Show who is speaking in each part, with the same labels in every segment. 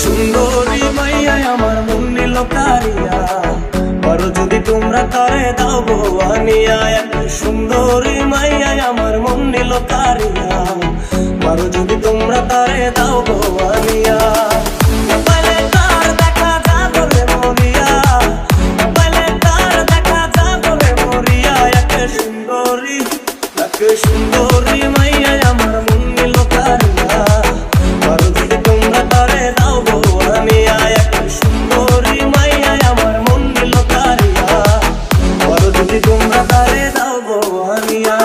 Speaker 1: সুন্দরী মাইয়া আমার মন নিল কারিয়া, পারো যদি তোমরা তারে দাও গো আনিয়া। সুন্দরী মাইয়া আমার মন নিল কারিয়া, পারো যদি তোমরা তারে দাও গো আনিয়া। সুন্দরী মাইয়া আমার মন নিল কারিয়া, পারো যদি তোমরা তারে দাও গো আনিয়া। সুন্দরী মাইয়া আমার মন নিল কারিয়া, পারো যদি তোমরা তারে দাও গো আনিয়া।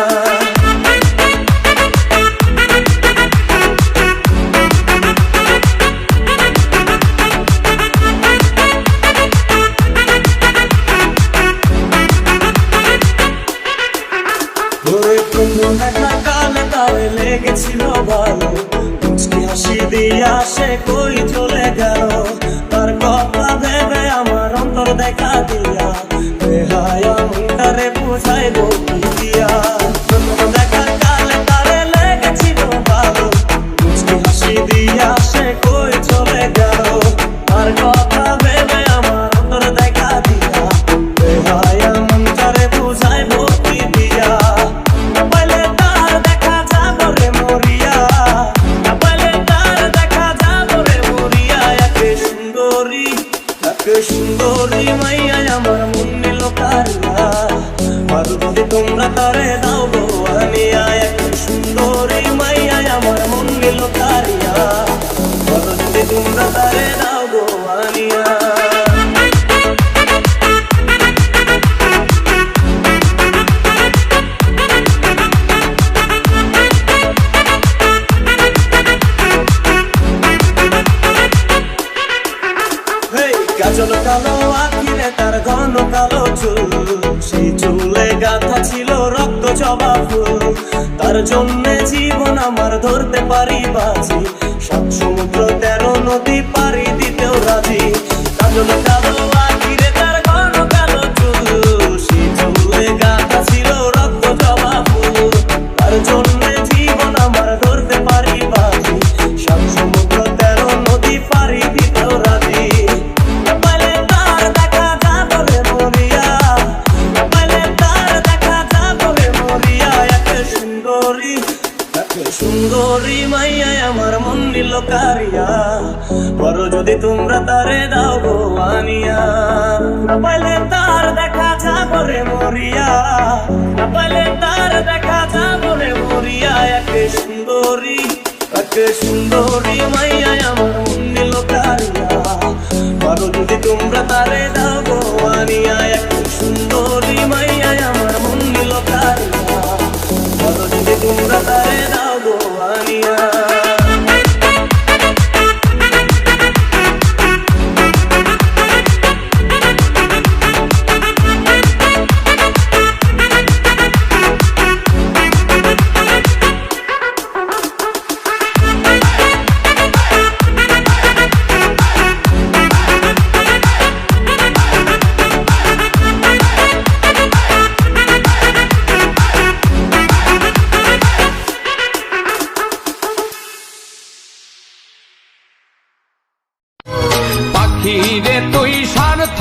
Speaker 1: কালে তারে লেগেছিল ভালো, মুচকি হাসি দিয়া সে কই চলে গেল। তার কথা ভেবে আমার অন্তর দেখা দিয়া, বেহায়া মনটারে বুঝাই গো কি দিয়া। দেখা কালে তারে লেগেছিল ভালো, মুচকি হাসি দিয়া সে কই চলে গেল। তার কথা ভেবে আমার অন্তর দেখা দিয়া, বেহায়া মনটারে বুঝাই গো কি দিয়া। সুন্দরী মাইয়া আমার মন নিল কারিয়া, পারো যদি তোমরা তারে দাও গো আনিয়া। সুন্দরী মাইয়া আমার মন নিল কারিয়া, পারো যদি তোমরা তারে দাও গো আনিয়া। কাজল কালো আখিরে তার ঘন কালো চুল, সেই চুলে গাঁথা ছিল রক্ত জবা ফুল। তার জন্যে জীবন আমার ধরতে পারি বাজি, ৭ সমুদ্র ১৩ নদী পাড়ি দিতেও রাজি। কাজল কালো আখিরে তার ঘন কালো চুল, সেই চুলে গাঁথা ছিল রক্ত জবা ফুল। তার জন্যে জীবন আমার ধরতে পারি বাজি, ৭ সমুদ্র ১৩ নদী পাড়ি দিতেও রাজি। সুন্দরী মাইয়া আমার মন নিল কারিয়া, পারো যদি তোমরা তারে দাও গো আনিয়া। না পাইলে তার দেখা যাবরে মরিয়া, না পাইলে তার দেখা যাবরে মরিয়া। সুন্দরী মাইয়া আমার মন নিল কারিয়া, পারো যদি তোমরা তারে দাও গো আনিয়া। সুন্দরী মাইয়া আমার মন নিল কারিয়া, পারো যদি তোমরা তারে দাও গো আনিয়া।
Speaker 2: পাখিরে তুই স্বার্থ